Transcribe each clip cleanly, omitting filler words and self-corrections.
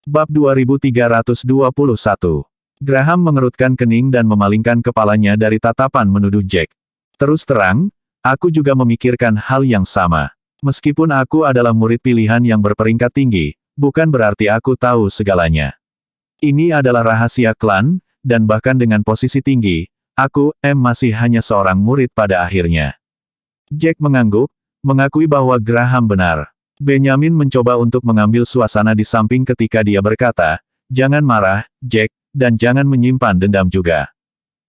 Bab 2321. Graham mengerutkan kening dan memalingkan kepalanya dari tatapan menuduh Jack. Terus terang, aku juga memikirkan hal yang sama. Meskipun aku adalah murid pilihan yang berperingkat tinggi, bukan berarti aku tahu segalanya. Ini adalah rahasia klan, dan bahkan dengan posisi tinggi, aku, masih hanya seorang murid pada akhirnya. Jack mengangguk, mengakui bahwa Graham benar. Benjamin mencoba untuk mengambil suasana di samping ketika dia berkata, "Jangan marah, Jack, dan jangan menyimpan dendam juga."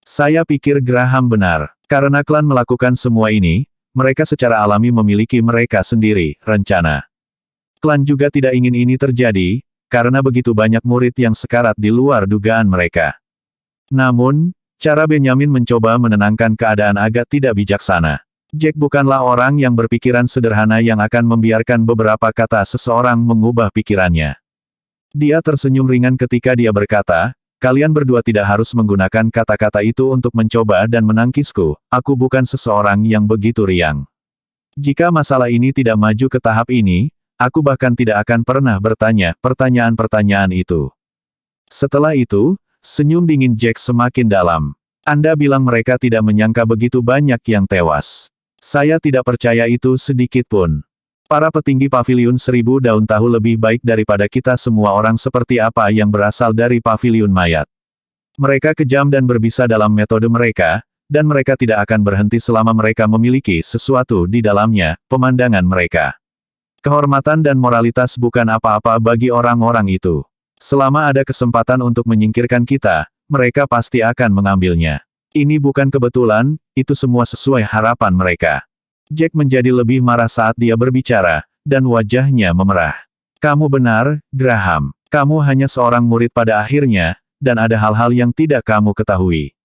Saya pikir Graham benar. Karena klan melakukan semua ini, mereka secara alami memiliki mereka sendiri, rencana. Klan juga tidak ingin ini terjadi, karena begitu banyak murid yang sekarat di luar dugaan mereka. Namun, cara Benjamin mencoba menenangkan keadaan agak tidak bijaksana. Jack bukanlah orang yang berpikiran sederhana yang akan membiarkan beberapa kata seseorang mengubah pikirannya. Dia tersenyum ringan ketika dia berkata, "Kalian berdua tidak harus menggunakan kata-kata itu untuk mencoba dan menangkisku, aku bukan seseorang yang begitu riang. Jika masalah ini tidak maju ke tahap ini, aku bahkan tidak akan pernah bertanya pertanyaan-pertanyaan itu." Setelah itu, senyum dingin Jack semakin dalam. "Anda bilang mereka tidak menyangka begitu banyak yang tewas. Saya tidak percaya itu sedikit pun. Para petinggi Paviliun Seribu Daun tahu lebih baik daripada kita semua orang seperti apa yang berasal dari Paviliun Mayat. Mereka kejam dan berbisa dalam metode mereka, dan mereka tidak akan berhenti selama mereka memiliki sesuatu di dalamnya, pemandangan mereka. Kehormatan dan moralitas bukan apa-apa bagi orang-orang itu. Selama ada kesempatan untuk menyingkirkan kita, mereka pasti akan mengambilnya. Ini bukan kebetulan, itu semua sesuai harapan mereka." Jack menjadi lebih marah saat dia berbicara, dan wajahnya memerah. "Kamu benar, Graham. Kamu hanya seorang murid pada akhirnya, dan ada hal-hal yang tidak kamu ketahui.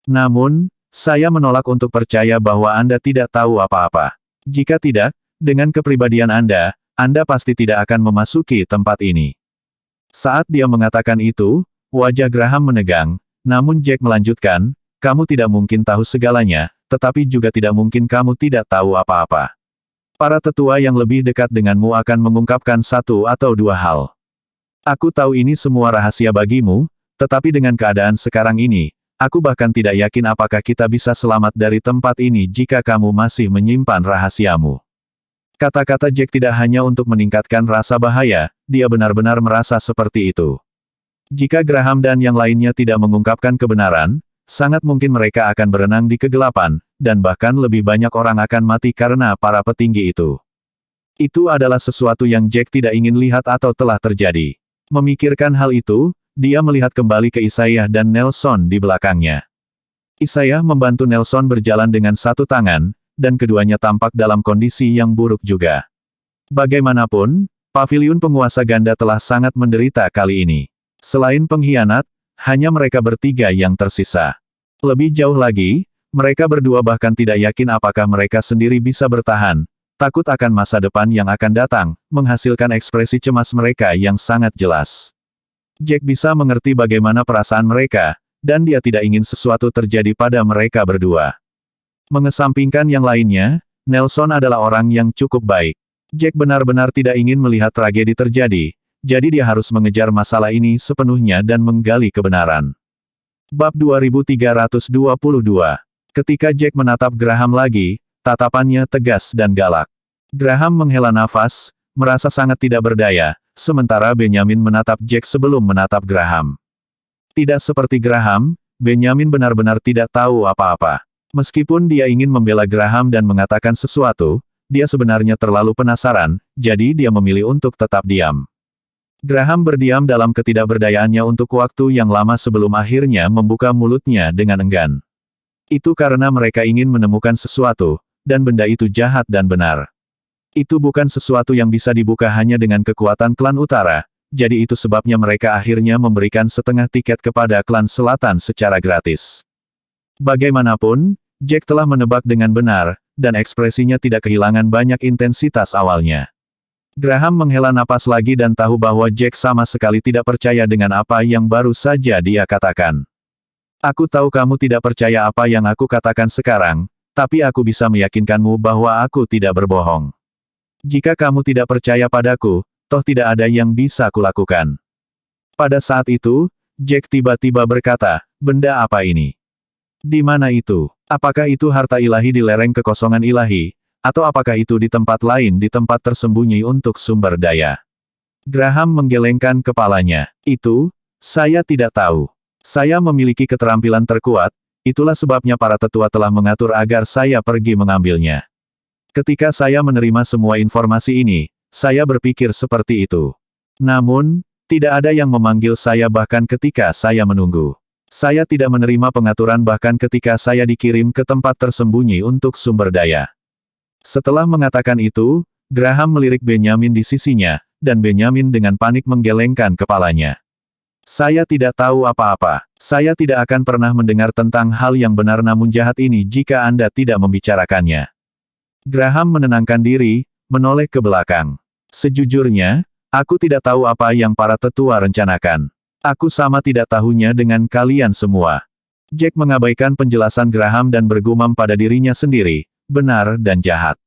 Namun, saya menolak untuk percaya bahwa Anda tidak tahu apa-apa. Jika tidak, dengan kepribadian Anda pasti tidak akan memasuki tempat ini." Saat dia mengatakan itu, wajah Graham menegang, namun Jack melanjutkan, "Kamu tidak mungkin tahu segalanya, tetapi juga tidak mungkin kamu tidak tahu apa-apa. Para tetua yang lebih dekat denganmu akan mengungkapkan satu atau dua hal. Aku tahu ini semua rahasia bagimu, tetapi dengan keadaan sekarang ini, aku bahkan tidak yakin apakah kita bisa selamat dari tempat ini jika kamu masih menyimpan rahasiamu." Kata-kata Jack tidak hanya untuk meningkatkan rasa bahaya, dia benar-benar merasa seperti itu. Jika Graham dan yang lainnya tidak mengungkapkan kebenaran, sangat mungkin mereka akan berenang di kegelapan, dan bahkan lebih banyak orang akan mati karena para petinggi itu. Itu adalah sesuatu yang Jack tidak ingin lihat atau telah terjadi. Memikirkan hal itu, dia melihat kembali ke Isaiah dan Nelson di belakangnya. Isaiah membantu Nelson berjalan dengan satu tangan, dan keduanya tampak dalam kondisi yang buruk juga. Bagaimanapun, Paviliun Penguasa Ganda telah sangat menderita kali ini. Selain pengkhianat, hanya mereka bertiga yang tersisa. Lebih jauh lagi, mereka berdua bahkan tidak yakin apakah mereka sendiri bisa bertahan, takut akan masa depan yang akan datang, menghasilkan ekspresi cemas mereka yang sangat jelas. Jack bisa mengerti bagaimana perasaan mereka, dan dia tidak ingin sesuatu terjadi pada mereka berdua. Mengesampingkan yang lainnya, Nelson adalah orang yang cukup baik. Jack benar-benar tidak ingin melihat tragedi terjadi, jadi dia harus mengejar masalah ini sepenuhnya dan menggali kebenaran. Bab 2322. Ketika Jack menatap Graham lagi, tatapannya tegas dan galak. Graham menghela nafas, merasa sangat tidak berdaya, sementara Benjamin menatap Jack sebelum menatap Graham. Tidak seperti Graham, Benjamin benar-benar tidak tahu apa-apa. Meskipun dia ingin membela Graham dan mengatakan sesuatu, dia sebenarnya terlalu penasaran, jadi dia memilih untuk tetap diam. Graham berdiam dalam ketidakberdayaannya untuk waktu yang lama sebelum akhirnya membuka mulutnya dengan enggan. Itu karena mereka ingin menemukan sesuatu, dan benda itu jahat dan benar. Itu bukan sesuatu yang bisa dibuka hanya dengan kekuatan klan utara, jadi itu sebabnya mereka akhirnya memberikan setengah tiket kepada klan selatan secara gratis. Bagaimanapun, Jack telah menebak dengan benar, dan ekspresinya tidak kehilangan banyak intensitas awalnya. Graham menghela napas lagi dan tahu bahwa Jack sama sekali tidak percaya dengan apa yang baru saja dia katakan. "Aku tahu kamu tidak percaya apa yang aku katakan sekarang, tapi aku bisa meyakinkanmu bahwa aku tidak berbohong. Jika kamu tidak percaya padaku, toh tidak ada yang bisa kulakukan. Pada saat itu, Jack tiba-tiba berkata, benda apa ini? Di mana itu? Apakah itu harta ilahi di lereng kekosongan ilahi, atau apakah itu di tempat lain di tempat tersembunyi untuk sumber daya? Graham menggelengkan kepalanya. Itu, saya tidak tahu. Saya memiliki keterampilan terkuat, itulah sebabnya para tetua telah mengatur agar saya pergi mengambilnya. Ketika saya menerima semua informasi ini, saya berpikir seperti itu. Namun, tidak ada yang memanggil saya bahkan ketika saya menunggu. Saya tidak menerima pengaturan bahkan ketika saya dikirim ke tempat tersembunyi untuk sumber daya. Setelah mengatakan itu, Graham melirik Benjamin di sisinya, dan Benjamin dengan panik menggelengkan kepalanya. Saya tidak tahu apa-apa. Saya tidak akan pernah mendengar tentang hal yang benar namun jahat ini jika Anda tidak membicarakannya. Graham menenangkan diri, menoleh ke belakang. Sejujurnya, aku tidak tahu apa yang para tetua rencanakan. Aku sama tidak tahunya dengan kalian semua. Jack mengabaikan penjelasan Graham dan bergumam pada dirinya sendiri, benar dan jahat.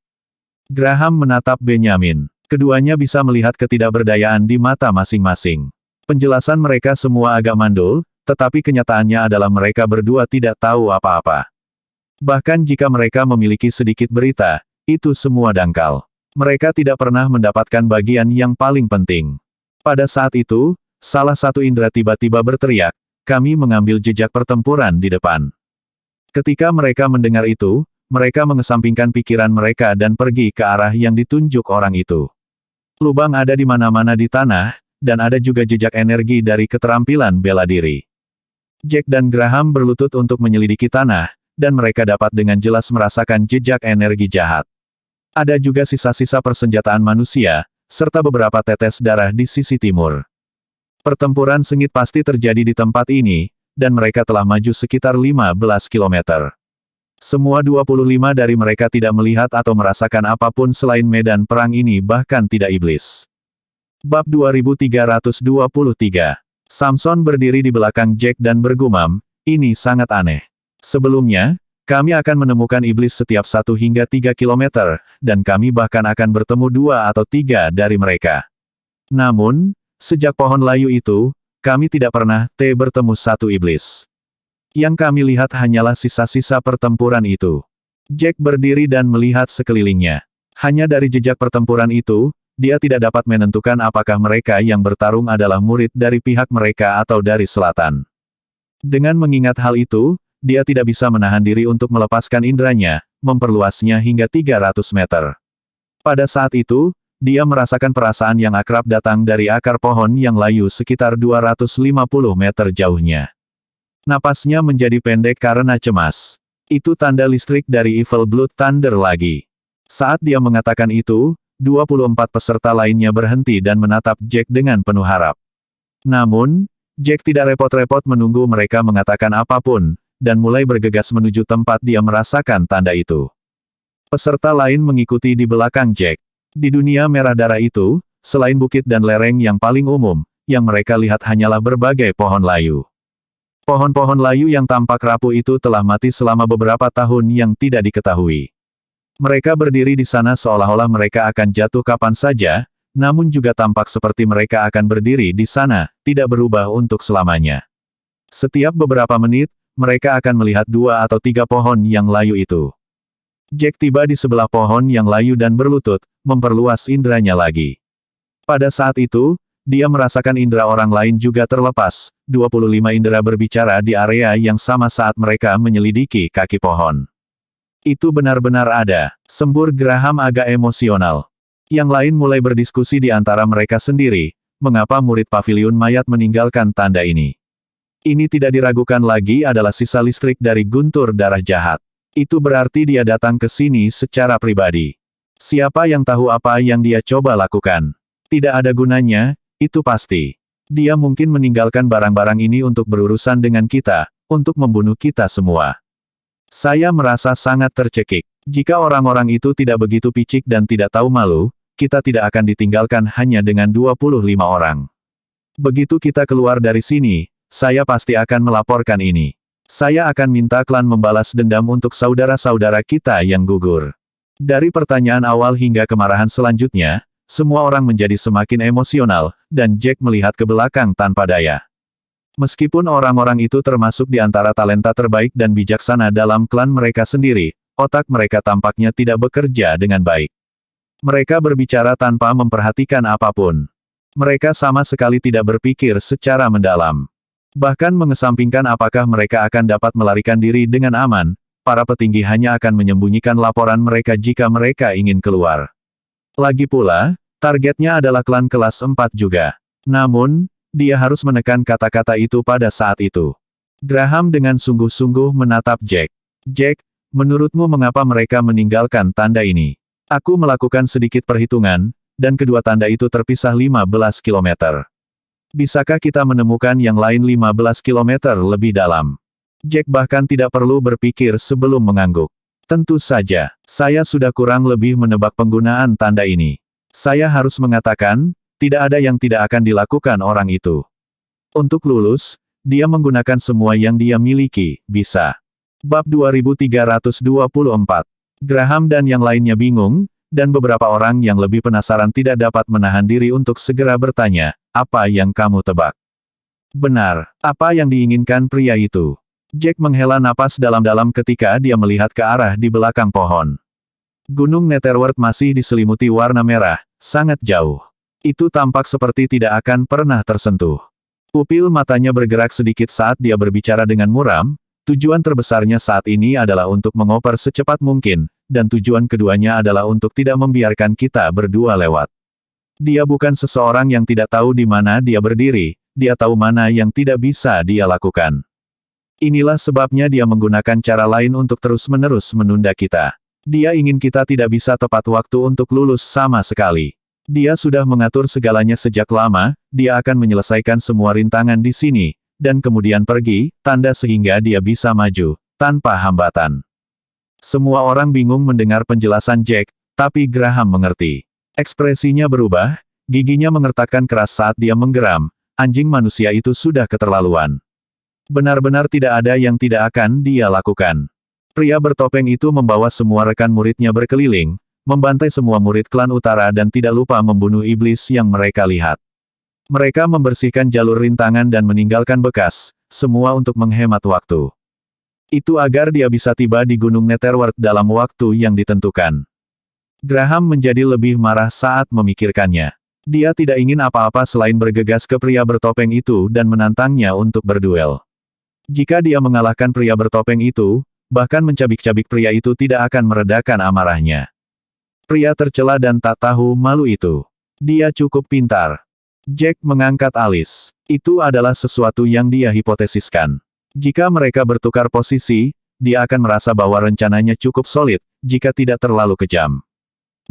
Graham menatap Benjamin. Keduanya bisa melihat ketidakberdayaan di mata masing-masing. Penjelasan mereka semua agak mandul, tetapi kenyataannya adalah mereka berdua tidak tahu apa-apa. Bahkan jika mereka memiliki sedikit berita, itu semua dangkal. Mereka tidak pernah mendapatkan bagian yang paling penting. Pada saat itu, salah satu indera tiba-tiba berteriak, kami mengambil jejak pertempuran di depan. Ketika mereka mendengar itu, mereka mengesampingkan pikiran mereka dan pergi ke arah yang ditunjuk orang itu. Lubang ada di mana-mana di tanah, dan ada juga jejak energi dari keterampilan bela diri. Jack dan Graham berlutut untuk menyelidiki tanah, dan mereka dapat dengan jelas merasakan jejak energi jahat. Ada juga sisa-sisa persenjataan manusia, serta beberapa tetes darah di sisi timur. Pertempuran sengit pasti terjadi di tempat ini, dan mereka telah maju sekitar 15 km. Semua 25 dari mereka tidak melihat atau merasakan apapun selain medan perang ini bahkan tidak iblis. Bab 2323. Samson berdiri di belakang Jack dan bergumam, ini sangat aneh. Sebelumnya, kami akan menemukan iblis setiap 1 hingga 3 km, dan kami bahkan akan bertemu 2 atau 3 dari mereka. Namun, sejak pohon layu itu, kami tidak pernah bertemu satu iblis. Yang kami lihat hanyalah sisa-sisa pertempuran itu. Jack berdiri dan melihat sekelilingnya. Hanya dari jejak pertempuran itu, dia tidak dapat menentukan apakah mereka yang bertarung adalah murid dari pihak mereka atau dari selatan. Dengan mengingat hal itu, dia tidak bisa menahan diri untuk melepaskan inderanya, memperluasnya hingga 300 meter. Pada saat itu, dia merasakan perasaan yang akrab datang dari akar pohon yang layu sekitar 250 meter jauhnya. Napasnya menjadi pendek karena cemas. Itu tanda listrik dari Evil Blood Thunder lagi. Saat dia mengatakan itu, 24 peserta lainnya berhenti dan menatap Jack dengan penuh harap. Namun, Jack tidak repot-repot menunggu mereka mengatakan apapun, dan mulai bergegas menuju tempat dia merasakan tanda itu. Peserta lain mengikuti di belakang Jack. Di dunia merah darah itu, selain bukit dan lereng yang paling umum, yang mereka lihat hanyalah berbagai pohon layu. Pohon-pohon layu yang tampak rapuh itu telah mati selama beberapa tahun yang tidak diketahui. Mereka berdiri di sana seolah-olah mereka akan jatuh kapan saja, namun juga tampak seperti mereka akan berdiri di sana, tidak berubah untuk selamanya. Setiap beberapa menit, mereka akan melihat 2 atau 3 pohon yang layu itu. Jack tiba di sebelah pohon yang layu dan berlutut, memperluas inderanya lagi. Pada saat itu, dia merasakan indera orang lain juga terlepas, 25 indera berbicara di area yang sama saat mereka menyelidiki kaki pohon. Itu benar-benar ada, sembur Graham agak emosional. Yang lain mulai berdiskusi di antara mereka sendiri, mengapa murid paviliun mayat meninggalkan tanda ini. Ini tidak diragukan lagi adalah sisa listrik dari guntur darah jahat. Itu berarti dia datang ke sini secara pribadi. Siapa yang tahu apa yang dia coba lakukan? Tidak ada gunanya, itu pasti. Dia mungkin meninggalkan barang-barang ini untuk berurusan dengan kita, untuk membunuh kita semua. Saya merasa sangat tercekik. Jika orang-orang itu tidak begitu picik dan tidak tahu malu, kita tidak akan ditinggalkan hanya dengan 25 orang. Begitu kita keluar dari sini, saya pasti akan melaporkan ini. Saya akan minta klan membalas dendam untuk saudara-saudara kita yang gugur. Dari pertanyaan awal hingga kemarahan selanjutnya, Semua orang menjadi semakin emosional, dan Jack melihat ke belakang tanpa daya. Meskipun orang-orang itu termasuk di antara talenta terbaik dan bijaksana dalam klan mereka sendiri, otak mereka tampaknya tidak bekerja dengan baik. Mereka berbicara tanpa memperhatikan apapun. Mereka sama sekali tidak berpikir secara mendalam. Bahkan mengesampingkan apakah mereka akan dapat melarikan diri dengan aman, para petinggi hanya akan menyembunyikan laporan mereka jika mereka ingin keluar. Lagi pula, targetnya adalah klan kelas 4 juga. Namun, dia harus menekan kata-kata itu pada saat itu. Graham dengan sungguh-sungguh menatap Jack. Jack, menurutmu mengapa mereka meninggalkan tanda ini? Aku melakukan sedikit perhitungan, dan kedua tanda itu terpisah 15 km. Bisakah kita menemukan yang lain 15 km lebih dalam? Jack bahkan tidak perlu berpikir sebelum mengangguk. Tentu saja, saya sudah kurang lebih menebak penggunaan tanda ini. Saya harus mengatakan, tidak ada yang tidak akan dilakukan orang itu. Untuk lulus, dia menggunakan semua yang dia miliki, bisa. Bab 2324. Graham dan yang lainnya bingung, dan beberapa orang yang lebih penasaran tidak dapat menahan diri untuk segera bertanya, apa yang kamu tebak? Benar, apa yang diinginkan pria itu? Jack menghela napas dalam-dalam ketika dia melihat ke arah di belakang pohon. Gunung Netherworld masih diselimuti warna merah, sangat jauh. Itu tampak seperti tidak akan pernah tersentuh. Pupil matanya bergerak sedikit saat dia berbicara dengan muram. Tujuan terbesarnya saat ini adalah untuk mengoper secepat mungkin, dan tujuan keduanya adalah untuk tidak membiarkan kita berdua lewat. Dia bukan seseorang yang tidak tahu di mana dia berdiri, dia tahu mana yang tidak bisa dia lakukan. Inilah sebabnya dia menggunakan cara lain untuk terus-menerus menunda kita. Dia ingin kita tidak bisa tepat waktu untuk lulus sama sekali. Dia sudah mengatur segalanya sejak lama, dia akan menyelesaikan semua rintangan di sini, dan kemudian pergi, tanda sehingga dia bisa maju, tanpa hambatan. Semua orang bingung mendengar penjelasan Jack, tapi Graham mengerti. Ekspresinya berubah, giginya mengertakkan keras saat dia menggeram, anjing manusia itu sudah keterlaluan. Benar-benar tidak ada yang tidak akan dia lakukan. Pria bertopeng itu membawa semua rekan muridnya berkeliling, membantai semua murid klan utara dan tidak lupa membunuh iblis yang mereka lihat. Mereka membersihkan jalur rintangan dan meninggalkan bekas, semua untuk menghemat waktu. Itu agar dia bisa tiba di Gunung Netherworld dalam waktu yang ditentukan. Graham menjadi lebih marah saat memikirkannya. Dia tidak ingin apa-apa selain bergegas ke pria bertopeng itu dan menantangnya untuk berduel. Jika dia mengalahkan pria bertopeng itu, bahkan mencabik-cabik pria itu tidak akan meredakan amarahnya. Pria tercela dan tak tahu malu itu. Dia cukup pintar. Jack mengangkat alis. Itu adalah sesuatu yang dia hipotesiskan. Jika mereka bertukar posisi, dia akan merasa bahwa rencananya cukup solid, jika tidak terlalu kejam.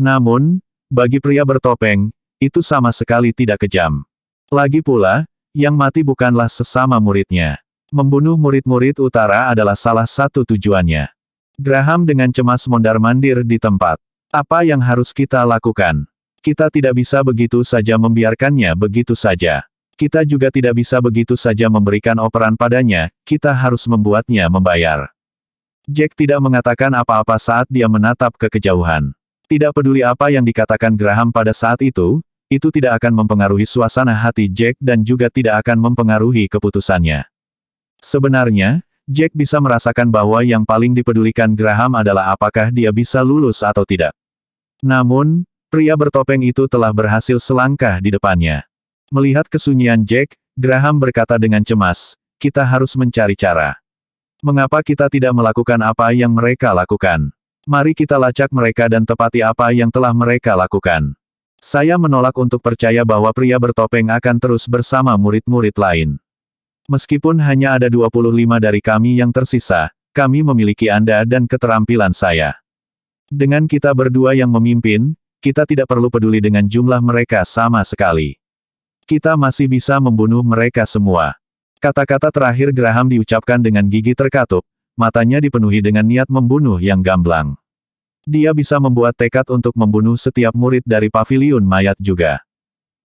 Namun, bagi pria bertopeng, itu sama sekali tidak kejam. Lagi pula, yang mati bukanlah sesama muridnya. Membunuh murid-murid utara adalah salah satu tujuannya. Graham dengan cemas mondar-mandir di tempat. Apa yang harus kita lakukan? Kita tidak bisa begitu saja membiarkannya begitu saja. Kita juga tidak bisa begitu saja memberikan operan padanya, kita harus membuatnya membayar. Jack tidak mengatakan apa-apa saat dia menatap ke kejauhan. Tidak peduli apa yang dikatakan Graham pada saat itu tidak akan mempengaruhi suasana hati Jack dan juga tidak akan mempengaruhi keputusannya. Sebenarnya, Jack bisa merasakan bahwa yang paling dipedulikan Graham adalah apakah dia bisa lulus atau tidak. Namun, pria bertopeng itu telah berhasil selangkah di depannya. Melihat kesunyian Jack, Graham berkata dengan cemas, kita harus mencari cara. Mengapa kita tidak melakukan apa yang mereka lakukan? Mari kita lacak mereka dan tepati apa yang telah mereka lakukan. Saya menolak untuk percaya bahwa pria bertopeng akan terus bersama murid-murid lain. Meskipun hanya ada 25 dari kami yang tersisa, kami memiliki Anda dan keterampilan saya. Dengan kita berdua yang memimpin, kita tidak perlu peduli dengan jumlah mereka sama sekali. Kita masih bisa membunuh mereka semua. Kata-kata terakhir Graham diucapkan dengan gigi terkatup, matanya dipenuhi dengan niat membunuh yang gamblang. Dia bisa membuat tekad untuk membunuh setiap murid dari paviliun mayat juga.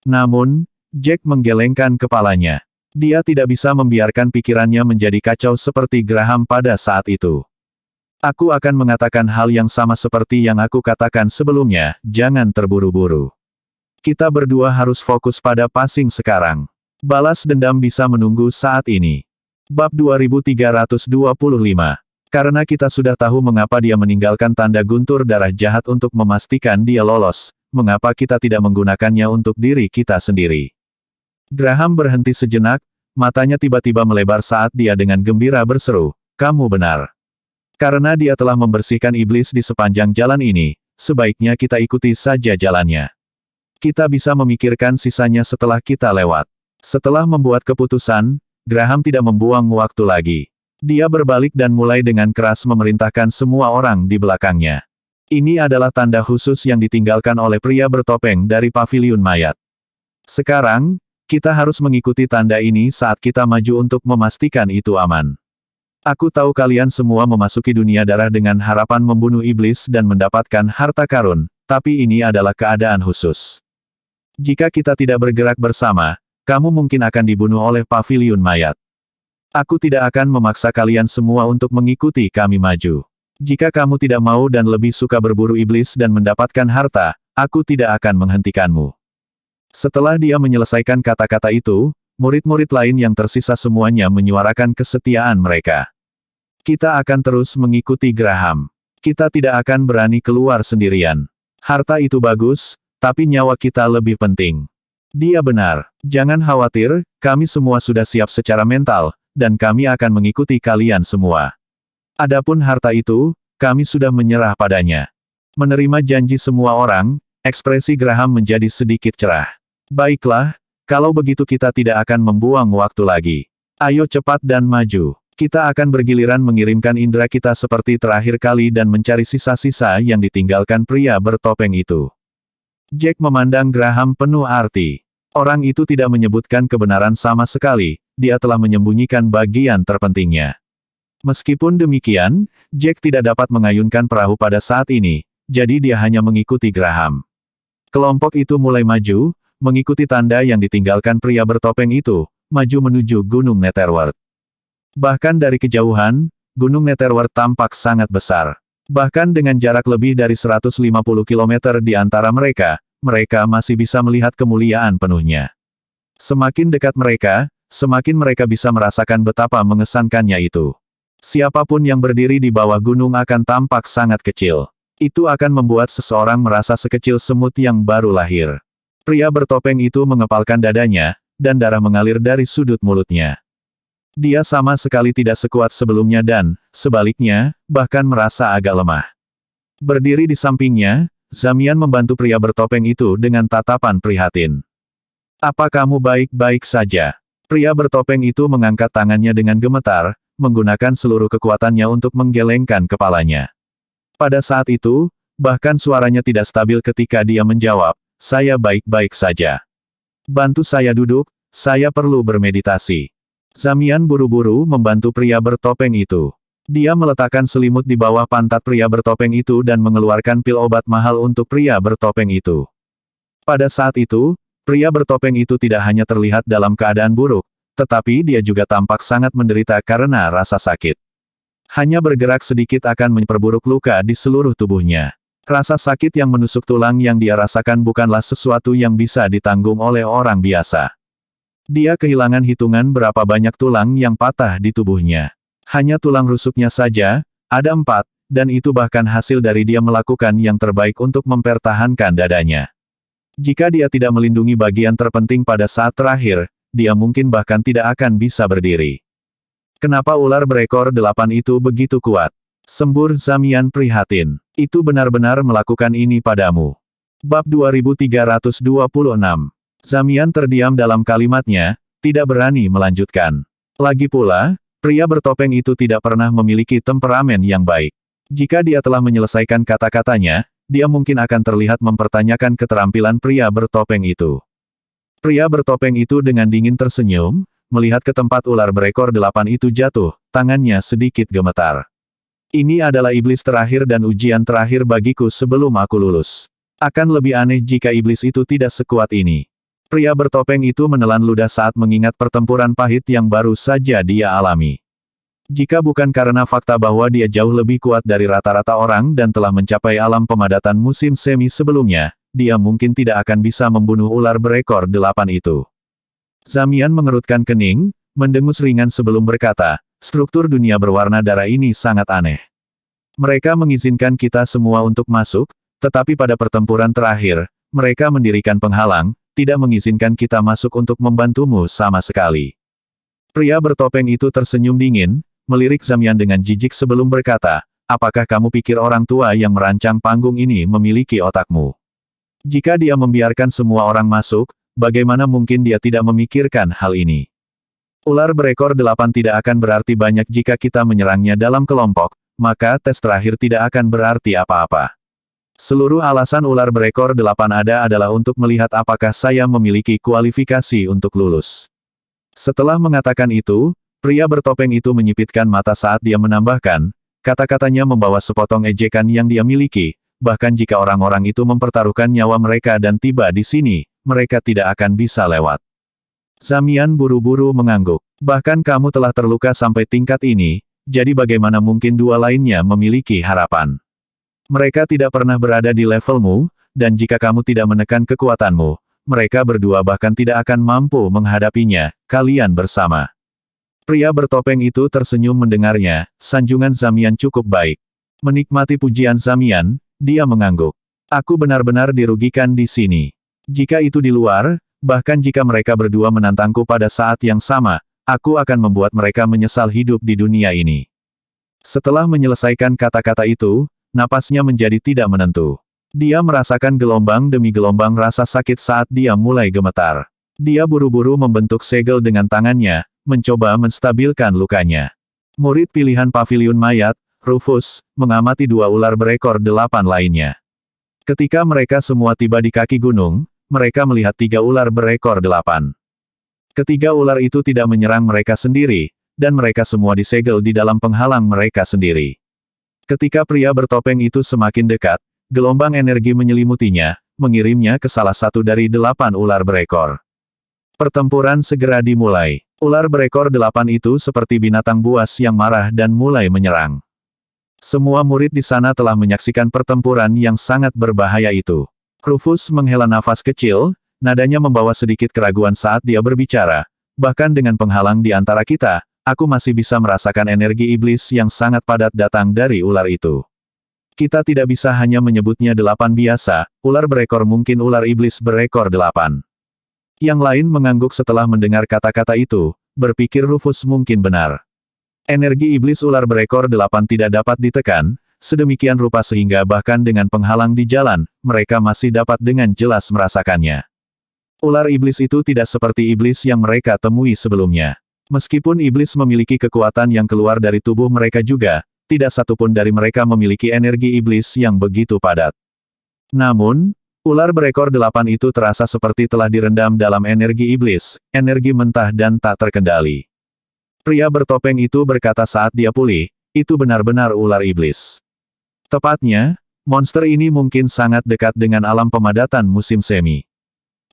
Namun, Jack menggelengkan kepalanya. Dia tidak bisa membiarkan pikirannya menjadi kacau seperti Graham pada saat itu. Aku akan mengatakan hal yang sama seperti yang aku katakan sebelumnya, jangan terburu-buru. Kita berdua harus fokus pada passing sekarang. Balas dendam bisa menunggu saat ini. Bab 2325. Karena kita sudah tahu mengapa dia meninggalkan tanda guntur darah jahat untuk memastikan dia lolos, mengapa kita tidak menggunakannya untuk diri kita sendiri. Graham berhenti sejenak, matanya tiba-tiba melebar saat dia dengan gembira berseru, "Kamu benar. Karena dia telah membersihkan iblis di sepanjang jalan ini, sebaiknya kita ikuti saja jalannya. Kita bisa memikirkan sisanya setelah kita lewat." Setelah membuat keputusan, Graham tidak membuang waktu lagi. Dia berbalik dan mulai dengan keras memerintahkan semua orang di belakangnya. Ini adalah tanda khusus yang ditinggalkan oleh pria bertopeng dari paviliun mayat. Sekarang, kita harus mengikuti tanda ini saat kita maju untuk memastikan itu aman. Aku tahu kalian semua memasuki dunia darah dengan harapan membunuh iblis dan mendapatkan harta karun, tapi ini adalah keadaan khusus. Jika kita tidak bergerak bersama, kamu mungkin akan dibunuh oleh paviliun mayat. Aku tidak akan memaksa kalian semua untuk mengikuti kami maju. Jika kamu tidak mau dan lebih suka berburu iblis dan mendapatkan harta, aku tidak akan menghentikanmu. Setelah dia menyelesaikan kata-kata itu, murid-murid lain yang tersisa semuanya menyuarakan kesetiaan mereka. Kita akan terus mengikuti Graham. Kita tidak akan berani keluar sendirian. Harta itu bagus, tapi nyawa kita lebih penting. Dia benar. Jangan khawatir, kami semua sudah siap secara mental, dan kami akan mengikuti kalian semua. Adapun harta itu, kami sudah menyerah padanya. Menerima janji semua orang, ekspresi Graham menjadi sedikit cerah. Baiklah, kalau begitu kita tidak akan membuang waktu lagi. Ayo cepat dan maju. Kita akan bergiliran mengirimkan indera kita seperti terakhir kali dan mencari sisa-sisa yang ditinggalkan pria bertopeng itu. Jack memandang Graham penuh arti. Orang itu tidak menyebutkan kebenaran sama sekali, dia telah menyembunyikan bagian terpentingnya. Meskipun demikian, Jack tidak dapat mengayunkan perahu pada saat ini, jadi dia hanya mengikuti Graham. Kelompok itu mulai maju, mengikuti tanda yang ditinggalkan pria bertopeng itu, maju menuju Gunung Netherworld. Bahkan dari kejauhan, Gunung Netherworld tampak sangat besar. Bahkan dengan jarak lebih dari 150 km di antara mereka, mereka masih bisa melihat kemuliaan penuhnya. Semakin dekat mereka, semakin mereka bisa merasakan betapa mengesankannya itu. Siapapun yang berdiri di bawah gunung akan tampak sangat kecil. Itu akan membuat seseorang merasa sekecil semut yang baru lahir. Pria bertopeng itu mengepalkan dadanya, dan darah mengalir dari sudut mulutnya. Dia sama sekali tidak sekuat sebelumnya dan, sebaliknya, bahkan merasa agak lemah. Berdiri di sampingnya, Zamian membantu pria bertopeng itu dengan tatapan prihatin. "Apa kamu baik-baik saja?" Pria bertopeng itu mengangkat tangannya dengan gemetar, menggunakan seluruh kekuatannya untuk menggelengkan kepalanya. Pada saat itu, bahkan suaranya tidak stabil ketika dia menjawab, "Saya baik-baik saja. Bantu saya duduk, saya perlu bermeditasi." Zamian buru-buru membantu pria bertopeng itu. Dia meletakkan selimut di bawah pantat pria bertopeng itu dan mengeluarkan pil obat mahal untuk pria bertopeng itu. Pada saat itu, pria bertopeng itu tidak hanya terlihat dalam keadaan buruk, tetapi dia juga tampak sangat menderita karena rasa sakit. Hanya bergerak sedikit akan memperburuk luka di seluruh tubuhnya. Rasa sakit yang menusuk tulang yang dia rasakan bukanlah sesuatu yang bisa ditanggung oleh orang biasa. Dia kehilangan hitungan berapa banyak tulang yang patah di tubuhnya. Hanya tulang rusuknya saja, ada 4, dan itu bahkan hasil dari dia melakukan yang terbaik untuk mempertahankan dadanya. Jika dia tidak melindungi bagian terpenting pada saat terakhir, dia mungkin bahkan tidak akan bisa berdiri. Kenapa ular berekor 8 itu begitu kuat? Sembur Zamian prihatin. Itu benar-benar melakukan ini padamu. Bab 2326. Zamian terdiam dalam kalimatnya, tidak berani melanjutkan. Lagi pula, pria bertopeng itu tidak pernah memiliki temperamen yang baik. Jika dia telah menyelesaikan kata-katanya, dia mungkin akan terlihat mempertanyakan keterampilan pria bertopeng itu. Pria bertopeng itu dengan dingin tersenyum, melihat ke tempat ular berekor 8 itu jatuh, tangannya sedikit gemetar. Ini adalah iblis terakhir dan ujian terakhir bagiku sebelum aku lulus. Akan lebih aneh jika iblis itu tidak sekuat ini. Pria bertopeng itu menelan ludah saat mengingat pertempuran pahit yang baru saja dia alami. Jika bukan karena fakta bahwa dia jauh lebih kuat dari rata-rata orang dan telah mencapai alam pemadatan musim semi sebelumnya, dia mungkin tidak akan bisa membunuh ular berekor 8 itu. Zamian mengerutkan kening, mendengus ringan sebelum berkata, struktur dunia berwarna darah ini sangat aneh. Mereka mengizinkan kita semua untuk masuk, tetapi pada pertempuran terakhir, mereka mendirikan penghalang, tidak mengizinkan kita masuk untuk membantumu sama sekali. Pria bertopeng itu tersenyum dingin, melirik Zamian dengan jijik sebelum berkata, apakah kamu pikir orang tua yang merancang panggung ini memiliki otakmu? Jika dia membiarkan semua orang masuk, bagaimana mungkin dia tidak memikirkan hal ini? Ular berekor 8 tidak akan berarti banyak jika kita menyerangnya dalam kelompok, maka tes terakhir tidak akan berarti apa-apa. Seluruh alasan ular berekor 8 ada adalah untuk melihat apakah saya memiliki kualifikasi untuk lulus. Setelah mengatakan itu, pria bertopeng itu menyipitkan mata saat dia menambahkan, kata-katanya membawa sepotong ejekan yang dia miliki, bahkan jika orang-orang itu mempertaruhkan nyawa mereka dan tiba di sini, mereka tidak akan bisa lewat. Zamian buru-buru mengangguk. Bahkan kamu telah terluka sampai tingkat ini, jadi bagaimana mungkin dua lainnya memiliki harapan? Mereka tidak pernah berada di levelmu, dan jika kamu tidak menekan kekuatanmu, mereka berdua bahkan tidak akan mampu menghadapinya, kalian bersama. Pria bertopeng itu tersenyum mendengarnya, sanjungan Zamian cukup baik. Menikmati pujian Zamian, dia mengangguk. Aku benar-benar dirugikan di sini. Jika itu di luar, bahkan jika mereka berdua menantangku pada saat yang sama, aku akan membuat mereka menyesal hidup di dunia ini. Setelah menyelesaikan kata-kata itu, napasnya menjadi tidak menentu. Dia merasakan gelombang demi gelombang rasa sakit saat dia mulai gemetar. Dia buru-buru membentuk segel dengan tangannya, mencoba menstabilkan lukanya. Murid pilihan paviliun mayat, Rufus, mengamati dua ular berekor 8 lainnya. Ketika mereka semua tiba di kaki gunung, mereka melihat 3 ular berekor 8. Ketiga ular itu tidak menyerang mereka sendiri, dan mereka semua disegel di dalam penghalang mereka sendiri. Ketika pria bertopeng itu semakin dekat, gelombang energi menyelimutinya, mengirimnya ke salah satu dari 8 ular berekor. Pertempuran segera dimulai. Ular berekor 8 itu seperti binatang buas yang marah dan mulai menyerang. Semua murid di sana telah menyaksikan pertempuran yang sangat berbahaya itu. Rufus menghela nafas kecil, nadanya membawa sedikit keraguan saat dia berbicara. Bahkan dengan penghalang di antara kita, aku masih bisa merasakan energi iblis yang sangat padat datang dari ular itu. Kita tidak bisa hanya menyebutnya 8 biasa, ular berekor mungkin ular iblis berekor 8. Yang lain mengangguk setelah mendengar kata-kata itu, berpikir Rufus mungkin benar. Energi iblis ular berekor 8 tidak dapat ditekan, sedemikian rupa sehingga bahkan dengan penghalang di jalan, mereka masih dapat dengan jelas merasakannya. Ular iblis itu tidak seperti iblis yang mereka temui sebelumnya. Meskipun iblis memiliki kekuatan yang keluar dari tubuh mereka juga, tidak satupun dari mereka memiliki energi iblis yang begitu padat. Namun, ular berekor 8 itu terasa seperti telah direndam dalam energi iblis, energi mentah dan tak terkendali. Pria bertopeng itu berkata saat dia pulih, itu benar-benar ular iblis. Tepatnya, monster ini mungkin sangat dekat dengan alam pemadatan musim semi.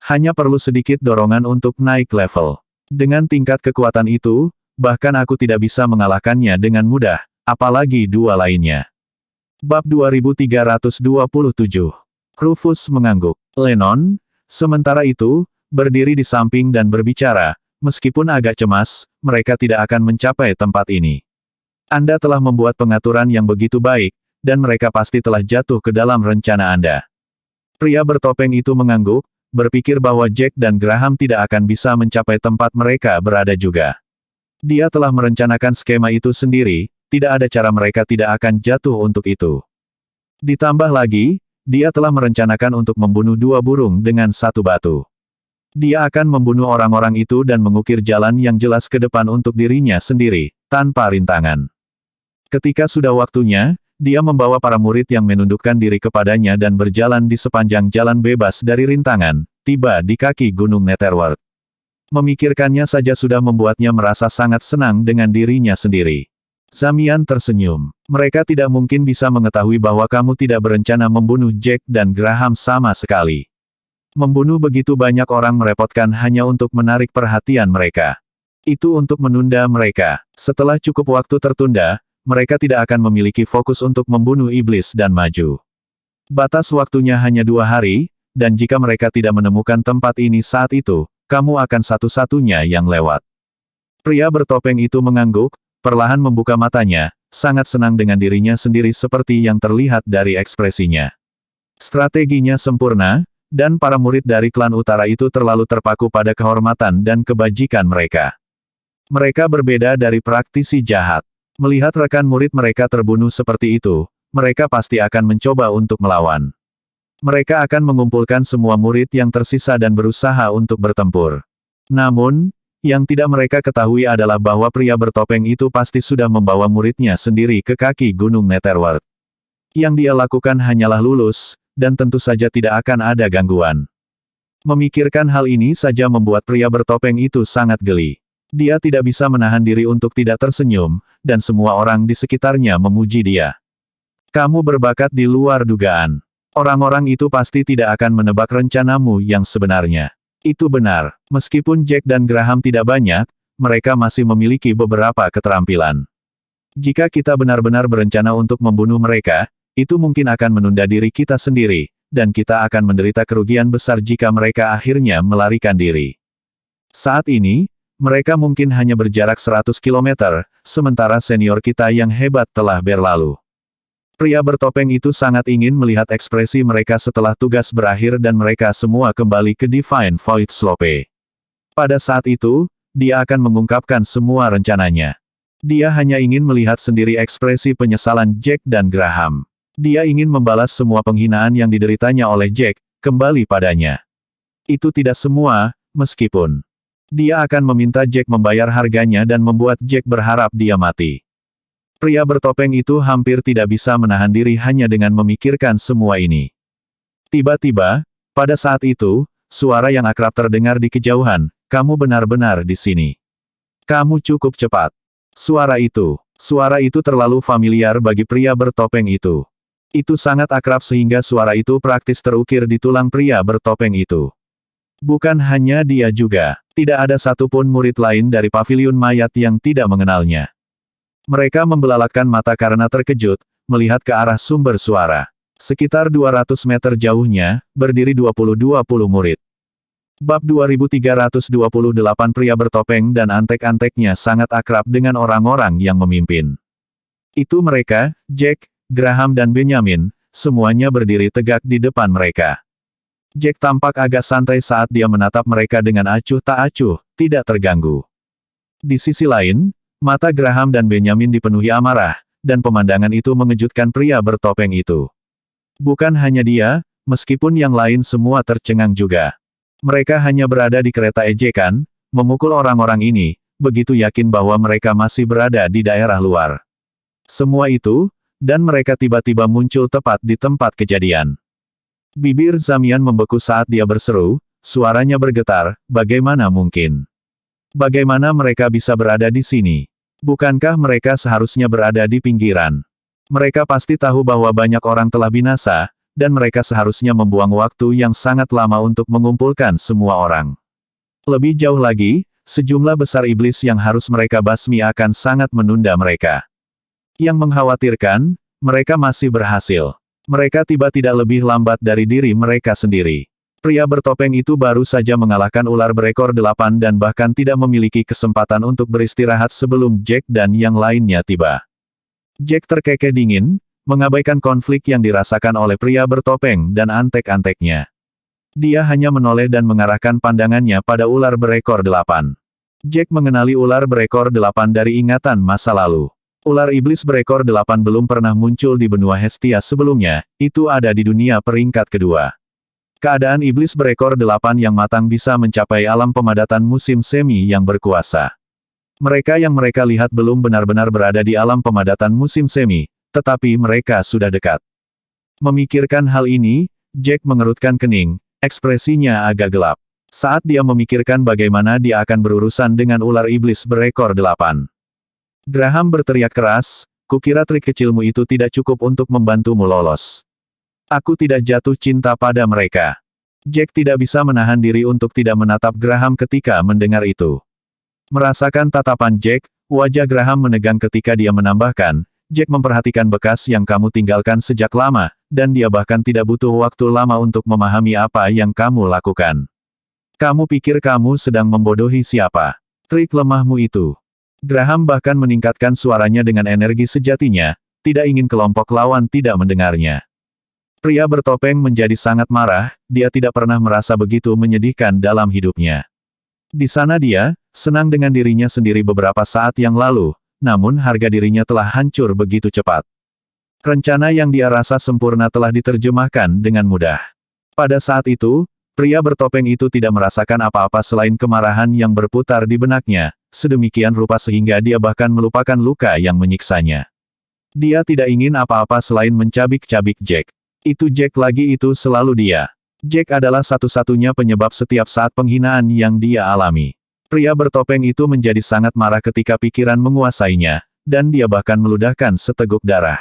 Hanya perlu sedikit dorongan untuk naik level. Dengan tingkat kekuatan itu, bahkan aku tidak bisa mengalahkannya dengan mudah, apalagi dua lainnya. Bab 2327. Rufus mengangguk. Lennon, sementara itu, berdiri di samping dan berbicara, meskipun agak cemas, mereka tidak akan mencapai tempat ini. Anda telah membuat pengaturan yang begitu baik, dan mereka pasti telah jatuh ke dalam rencana Anda. Pria bertopeng itu mengangguk, berpikir bahwa Jack dan Graham tidak akan bisa mencapai tempat mereka berada juga. Dia telah merencanakan skema itu sendiri, tidak ada cara mereka tidak akan jatuh untuk itu. Ditambah lagi, dia telah merencanakan untuk membunuh 2 burung dengan 1 batu. Dia akan membunuh orang-orang itu dan mengukir jalan yang jelas ke depan untuk dirinya sendiri, tanpa rintangan. Ketika sudah waktunya, dia membawa para murid yang menundukkan diri kepadanya dan berjalan di sepanjang jalan bebas dari rintangan, tiba di kaki Gunung Netherworld. Memikirkannya saja sudah membuatnya merasa sangat senang dengan dirinya sendiri. Zamian tersenyum. Mereka tidak mungkin bisa mengetahui bahwa kamu tidak berencana membunuh Jack dan Graham sama sekali. Membunuh begitu banyak orang merepotkan hanya untuk menarik perhatian mereka. Itu untuk menunda mereka. Setelah cukup waktu tertunda, mereka tidak akan memiliki fokus untuk membunuh iblis dan maju. Batas waktunya hanya 2 hari, dan jika mereka tidak menemukan tempat ini saat itu, kamu akan satu-satunya yang lewat. Pria bertopeng itu mengangguk, perlahan membuka matanya, sangat senang dengan dirinya sendiri seperti yang terlihat dari ekspresinya. Strateginya sempurna, dan para murid dari klan utara itu terlalu terpaku pada kehormatan dan kebajikan mereka. Mereka berbeda dari praktisi jahat. Melihat rekan murid mereka terbunuh seperti itu, mereka pasti akan mencoba untuk melawan. Mereka akan mengumpulkan semua murid yang tersisa dan berusaha untuk bertempur. Namun, yang tidak mereka ketahui adalah bahwa pria bertopeng itu pasti sudah membawa muridnya sendiri ke kaki Gunung Netherworld. Yang dia lakukan hanyalah lulus, dan tentu saja tidak akan ada gangguan. Memikirkan hal ini saja membuat pria bertopeng itu sangat geli. Dia tidak bisa menahan diri untuk tidak tersenyum, dan semua orang di sekitarnya memuji dia. Kamu berbakat di luar dugaan. Orang-orang itu pasti tidak akan menebak rencanamu yang sebenarnya. Itu benar, meskipun Jack dan Graham tidak banyak, mereka masih memiliki beberapa keterampilan. Jika kita benar-benar berencana untuk membunuh mereka, itu mungkin akan menunda diri kita sendiri, dan kita akan menderita kerugian besar jika mereka akhirnya melarikan diri. Saat ini, mereka mungkin hanya berjarak 100 km, sementara senior kita yang hebat telah berlalu. Pria bertopeng itu sangat ingin melihat ekspresi mereka setelah tugas berakhir dan mereka semua kembali ke Divine Void Slope. Pada saat itu, dia akan mengungkapkan semua rencananya. Dia hanya ingin melihat sendiri ekspresi penyesalan Jack dan Graham. Dia ingin membalas semua penghinaan yang dideritanya oleh Jack, kembali padanya. Itu tidak semua, meskipun dia akan meminta Jack membayar harganya dan membuat Jack berharap dia mati. Pria bertopeng itu hampir tidak bisa menahan diri hanya dengan memikirkan semua ini. Tiba-tiba, pada saat itu, suara yang akrab terdengar di kejauhan, kamu benar-benar di sini. Kamu cukup cepat. Suara itu terlalu familiar bagi pria bertopeng itu. Itu sangat akrab sehingga suara itu praktis terukir di tulang pria bertopeng itu. Bukan hanya dia juga, tidak ada satupun murid lain dari paviliun mayat yang tidak mengenalnya. Mereka membelalakan mata karena terkejut, melihat ke arah sumber suara. Sekitar 200 meter jauhnya, berdiri 20-20 murid. Bab 2328 pria bertopeng dan antek-anteknya sangat akrab dengan orang-orang yang memimpin. Itu mereka, Jack, Graham dan Benjamin, semuanya berdiri tegak di depan mereka. Jack tampak agak santai saat dia menatap mereka dengan acuh tak acuh, tidak terganggu. Di sisi lain, mata Graham dan Benjamin dipenuhi amarah, dan pemandangan itu mengejutkan pria bertopeng itu. Bukan hanya dia, meskipun yang lain semua tercengang juga. Mereka hanya berada di kereta ejekan, memukul orang-orang ini, begitu yakin bahwa mereka masih berada di daerah luar. Semua itu, dan mereka tiba-tiba muncul tepat di tempat kejadian. Bibir Zamian membeku saat dia berseru, suaranya bergetar, bagaimana mungkin? Bagaimana mereka bisa berada di sini? Bukankah mereka seharusnya berada di pinggiran? Mereka pasti tahu bahwa banyak orang telah binasa, dan mereka seharusnya membuang waktu yang sangat lama untuk mengumpulkan semua orang. Lebih jauh lagi, sejumlah besar iblis yang harus mereka basmi akan sangat menunda mereka. Yang mengkhawatirkan, mereka masih berhasil. Mereka tiba tidak lebih lambat dari diri mereka sendiri. Pria bertopeng itu baru saja mengalahkan ular berekor 8 dan bahkan tidak memiliki kesempatan untuk beristirahat sebelum Jack dan yang lainnya tiba. Jack terkekeh dingin, mengabaikan konflik yang dirasakan oleh pria bertopeng dan antek-anteknya. Dia hanya menoleh dan mengarahkan pandangannya pada ular berekor 8. Jack mengenali ular berekor 8 dari ingatan masa lalu. Ular iblis berekor 8 belum pernah muncul di benua Hestia sebelumnya, itu ada di dunia peringkat kedua. Keadaan iblis berekor 8 yang matang bisa mencapai alam pemadatan musim semi yang berkuasa. Mereka yang mereka lihat belum benar-benar berada di alam pemadatan musim semi, tetapi mereka sudah dekat. Memikirkan hal ini, Jack mengerutkan kening, ekspresinya agak gelap. Saat dia memikirkan bagaimana dia akan berurusan dengan ular iblis berekor 8. Graham berteriak keras, kukira trik kecilmu itu tidak cukup untuk membantumu lolos. Aku tidak jatuh cinta pada mereka. Jack tidak bisa menahan diri untuk tidak menatap Graham ketika mendengar itu. Merasakan tatapan Jack, wajah Graham menegang ketika dia menambahkan, Jack memperhatikan bekas yang kamu tinggalkan sejak lama, dan dia bahkan tidak butuh waktu lama untuk memahami apa yang kamu lakukan. Kamu pikir kamu sedang membodohi siapa? Trik lemahmu itu. Graham bahkan meningkatkan suaranya dengan energi sejatinya, tidak ingin kelompok lawan tidak mendengarnya. Pria bertopeng menjadi sangat marah, dia tidak pernah merasa begitu menyedihkan dalam hidupnya. Di sana dia, senang dengan dirinya sendiri beberapa saat yang lalu, namun harga dirinya telah hancur begitu cepat. Rencana yang dia rasa sempurna telah diterjemahkan dengan mudah. Pada saat itu, pria bertopeng itu tidak merasakan apa-apa selain kemarahan yang berputar di benaknya, sedemikian rupa sehingga dia bahkan melupakan luka yang menyiksanya. Dia tidak ingin apa-apa selain mencabik-cabik Jack. Itu Jack lagi, itu selalu dia. Jack adalah satu-satunya penyebab setiap saat penghinaan yang dia alami. Pria bertopeng itu menjadi sangat marah ketika pikiran menguasainya, dan dia bahkan meludahkan seteguk darah.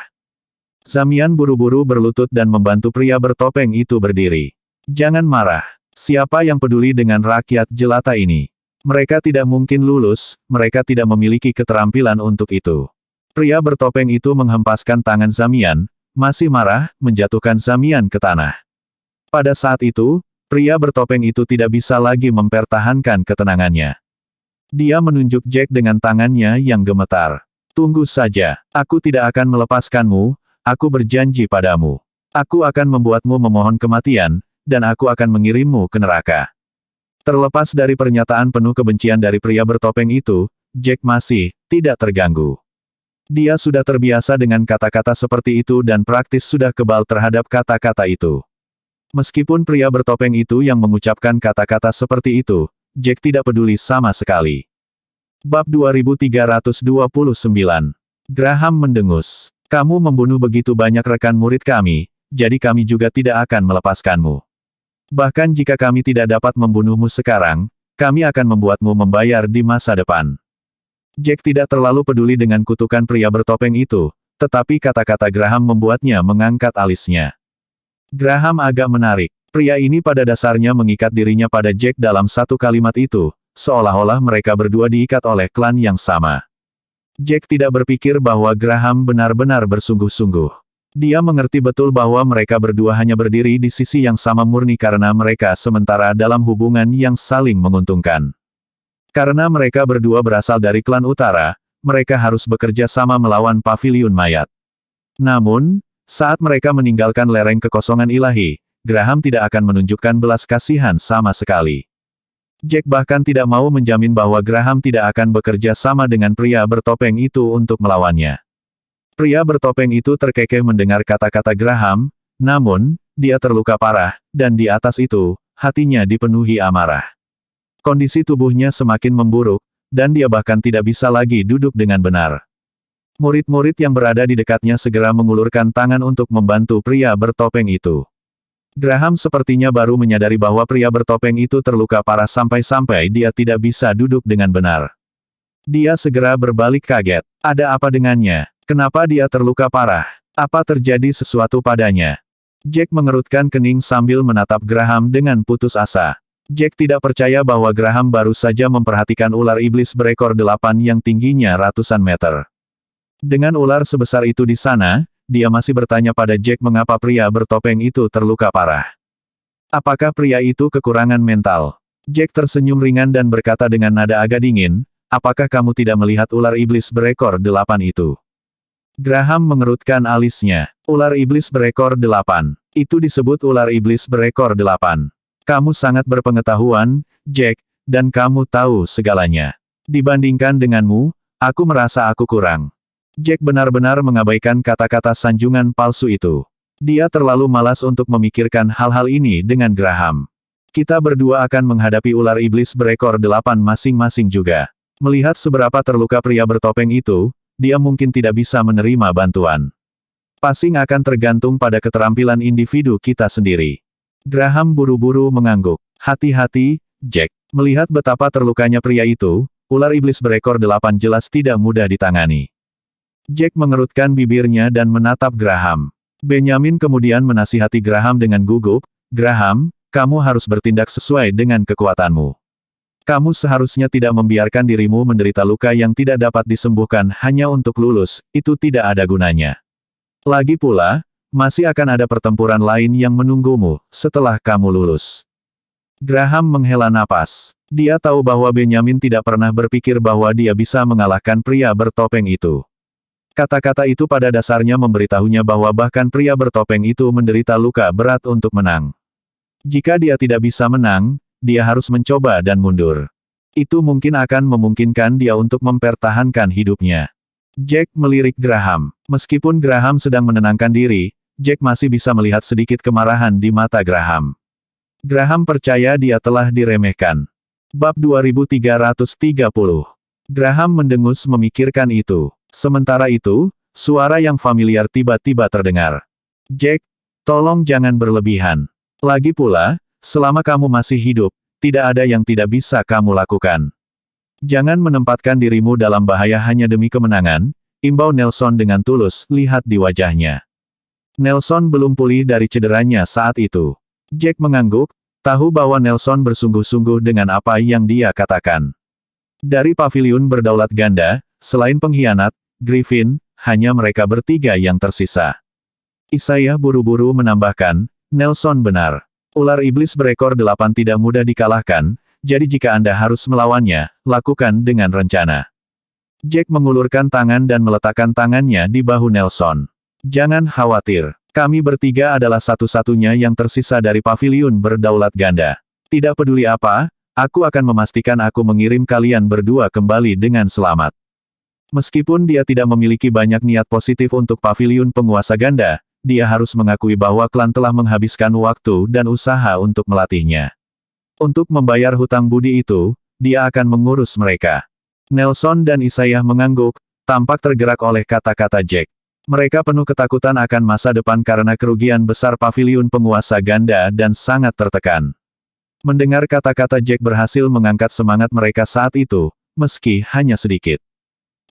Zamian buru-buru berlutut dan membantu pria bertopeng itu berdiri. Jangan marah. Siapa yang peduli dengan rakyat jelata ini? Mereka tidak mungkin lulus, mereka tidak memiliki keterampilan untuk itu. Pria bertopeng itu menghempaskan tangan Zamian, masih marah, menjatuhkan Zamian ke tanah. Pada saat itu, pria bertopeng itu tidak bisa lagi mempertahankan ketenangannya. Dia menunjuk Jack dengan tangannya yang gemetar. Tunggu saja, aku tidak akan melepaskanmu, aku berjanji padamu. Aku akan membuatmu memohon kematian, dan aku akan mengirimmu ke neraka. Terlepas dari pernyataan penuh kebencian dari pria bertopeng itu, Jack masih tidak terganggu. Dia sudah terbiasa dengan kata-kata seperti itu dan praktis sudah kebal terhadap kata-kata itu. Meskipun pria bertopeng itu yang mengucapkan kata-kata seperti itu, Jack tidak peduli sama sekali. Bab 2329. Graham mendengus. Kamu membunuh begitu banyak rekan murid kami, jadi kami juga tidak akan melepaskanmu. Bahkan jika kami tidak dapat membunuhmu sekarang, kami akan membuatmu membayar di masa depan. Jack tidak terlalu peduli dengan kutukan pria bertopeng itu, tetapi kata-kata Graham membuatnya mengangkat alisnya. Graham agak menarik. Pria ini pada dasarnya mengikat dirinya pada Jack dalam satu kalimat itu, seolah-olah mereka berdua diikat oleh klan yang sama. Jack tidak berpikir bahwa Graham benar-benar bersungguh-sungguh. Dia mengerti betul bahwa mereka berdua hanya berdiri di sisi yang sama murni karena mereka sementara dalam hubungan yang saling menguntungkan. Karena mereka berdua berasal dari klan utara, mereka harus bekerja sama melawan paviliun mayat. Namun, saat mereka meninggalkan lereng kekosongan ilahi, Graham tidak akan menunjukkan belas kasihan sama sekali. Jack bahkan tidak mau menjamin bahwa Graham tidak akan bekerja sama dengan pria bertopeng itu untuk melawannya. Pria bertopeng itu terkekeh mendengar kata-kata Graham, namun, dia terluka parah, dan di atas itu, hatinya dipenuhi amarah. Kondisi tubuhnya semakin memburuk, dan dia bahkan tidak bisa lagi duduk dengan benar. Murid-murid yang berada di dekatnya segera mengulurkan tangan untuk membantu pria bertopeng itu. Graham sepertinya baru menyadari bahwa pria bertopeng itu terluka parah sampai-sampai dia tidak bisa duduk dengan benar. Dia segera berbalik kaget. Ada apa dengannya? Kenapa dia terluka parah? Apa terjadi sesuatu padanya? Jack mengerutkan kening sambil menatap Graham dengan putus asa. Jack tidak percaya bahwa Graham baru saja memperhatikan ular iblis berekor 8 yang tingginya ratusan meter. Dengan ular sebesar itu di sana, dia masih bertanya pada Jack mengapa pria bertopeng itu terluka parah. Apakah pria itu kekurangan mental? Jack tersenyum ringan dan berkata dengan nada agak dingin, apakah kamu tidak melihat ular iblis berekor 8 itu? Graham mengerutkan alisnya. Ular iblis berekor 8. Itu disebut ular iblis berekor 8. Kamu sangat berpengetahuan, Jack, dan kamu tahu segalanya. Dibandingkan denganmu, aku merasa aku kurang. Jack benar-benar mengabaikan kata-kata sanjungan palsu itu. Dia terlalu malas untuk memikirkan hal-hal ini dengan Graham. Kita berdua akan menghadapi ular iblis berekor 8 masing-masing juga. Melihat seberapa terluka pria bertopeng itu, dia mungkin tidak bisa menerima bantuan. Passing akan tergantung pada keterampilan individu kita sendiri. Graham buru-buru mengangguk. Hati-hati, Jack. Melihat betapa terlukanya pria itu, ular iblis berekor 8 jelas tidak mudah ditangani. Jack mengerutkan bibirnya dan menatap Graham. Benjamin kemudian menasihati Graham dengan gugup, Graham, kamu harus bertindak sesuai dengan kekuatanmu. Kamu seharusnya tidak membiarkan dirimu menderita luka yang tidak dapat disembuhkan hanya untuk lulus, itu tidak ada gunanya. Lagi pula, masih akan ada pertempuran lain yang menunggumu setelah kamu lulus. Graham menghela napas. Dia tahu bahwa Benjamin tidak pernah berpikir bahwa dia bisa mengalahkan pria bertopeng itu. Kata-kata itu pada dasarnya memberitahunya bahwa bahkan pria bertopeng itu menderita luka berat untuk menang. Jika dia tidak bisa menang, dia harus mencoba dan mundur. Itu mungkin akan memungkinkan dia untuk mempertahankan hidupnya. Jack melirik Graham. Meskipun Graham sedang menenangkan diri, Jack masih bisa melihat sedikit kemarahan di mata Graham. Graham percaya dia telah diremehkan. Bab 2330. Graham mendengus memikirkan itu. Sementara itu, suara yang familiar tiba-tiba terdengar. Jack, tolong jangan berlebihan. Lagi pula, selama kamu masih hidup, tidak ada yang tidak bisa kamu lakukan. Jangan menempatkan dirimu dalam bahaya hanya demi kemenangan, imbau Nelson dengan tulus, lihat di wajahnya. Nelson belum pulih dari cederanya saat itu. Jack mengangguk, tahu bahwa Nelson bersungguh-sungguh dengan apa yang dia katakan. Dari paviliun berdaulat ganda, selain pengkhianat, Griffin, hanya mereka bertiga yang tersisa. Isaiah buru-buru menambahkan, Nelson benar. Ular iblis berekor 8 tidak mudah dikalahkan, jadi jika Anda harus melawannya, lakukan dengan rencana. Jack mengulurkan tangan dan meletakkan tangannya di bahu Nelson. Jangan khawatir, kami bertiga adalah satu-satunya yang tersisa dari paviliun berdaulat ganda. Tidak peduli apa, aku akan memastikan aku mengirim kalian berdua kembali dengan selamat. Meskipun dia tidak memiliki banyak niat positif untuk paviliun penguasa ganda, dia harus mengakui bahwa klan telah menghabiskan waktu dan usaha untuk melatihnya. Untuk membayar hutang budi itu, dia akan mengurus mereka. Nelson dan Isaiah mengangguk, tampak tergerak oleh kata-kata Jack. Mereka penuh ketakutan akan masa depan karena kerugian besar paviliun penguasa ganda dan sangat tertekan. Mendengar kata-kata Jack berhasil mengangkat semangat mereka saat itu, meski hanya sedikit.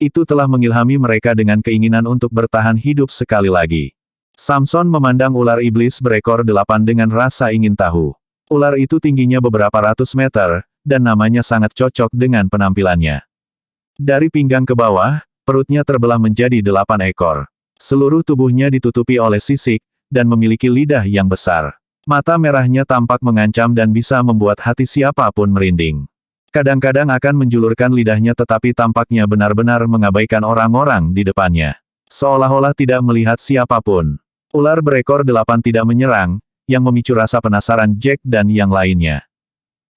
Itu telah mengilhami mereka dengan keinginan untuk bertahan hidup sekali lagi. Samson memandang ular iblis berekor 8 dengan rasa ingin tahu. Ular itu tingginya beberapa ratus meter, dan namanya sangat cocok dengan penampilannya. Dari pinggang ke bawah, perutnya terbelah menjadi 8 ekor. Seluruh tubuhnya ditutupi oleh sisik, dan memiliki lidah yang besar. Mata merahnya tampak mengancam dan bisa membuat hati siapapun merinding. Kadang-kadang akan menjulurkan lidahnya tetapi tampaknya benar-benar mengabaikan orang-orang di depannya. Seolah-olah tidak melihat siapapun. Ular berekor 8 tidak menyerang, yang memicu rasa penasaran Jack dan yang lainnya.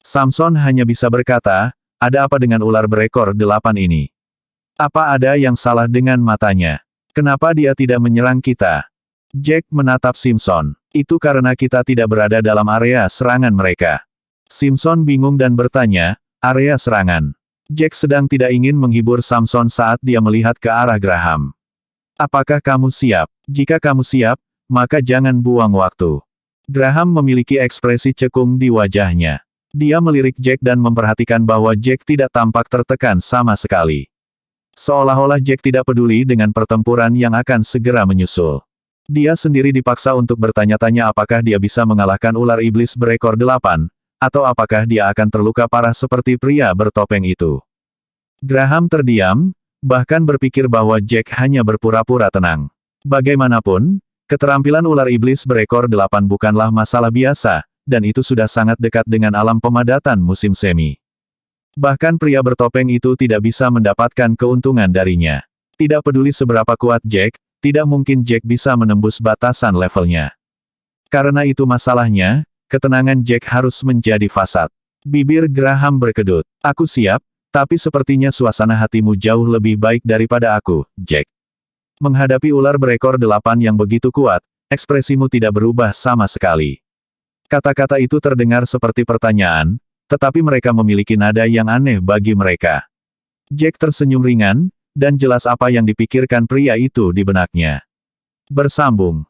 Samson hanya bisa berkata, ada apa dengan ular berekor 8 ini? Apa ada yang salah dengan matanya? Kenapa dia tidak menyerang kita? Jack menatap Simpson. Itu karena kita tidak berada dalam area serangan mereka. Simpson bingung dan bertanya, area serangan. Jack sedang tidak ingin menghibur Samson saat dia melihat ke arah Graham. Apakah kamu siap? Jika kamu siap, maka jangan buang waktu. Graham memiliki ekspresi cekung di wajahnya. Dia melirik Jack dan memperhatikan bahwa Jack tidak tampak tertekan sama sekali. Seolah-olah Jack tidak peduli dengan pertempuran yang akan segera menyusul. Dia sendiri dipaksa untuk bertanya-tanya apakah dia bisa mengalahkan ular iblis berekor 8, atau apakah dia akan terluka parah seperti pria bertopeng itu. Graham terdiam, bahkan berpikir bahwa Jack hanya berpura-pura tenang. Bagaimanapun, keterampilan ular iblis berekor 8 bukanlah masalah biasa, dan itu sudah sangat dekat dengan alam pemadatan musim semi. Bahkan pria bertopeng itu tidak bisa mendapatkan keuntungan darinya. Tidak peduli seberapa kuat Jack, tidak mungkin Jack bisa menembus batasan levelnya. Karena itu masalahnya, ketenangan Jack harus menjadi fasad. Bibir Graham berkedut. Aku siap, tapi sepertinya suasana hatimu jauh lebih baik daripada aku, Jack. Menghadapi ular berekor 8 yang begitu kuat, ekspresimu tidak berubah sama sekali. Kata-kata itu terdengar seperti pertanyaan, tetapi mereka memiliki nada yang aneh bagi mereka. Jack tersenyum ringan, dan jelas apa yang dipikirkan pria itu di benaknya. Bersambung.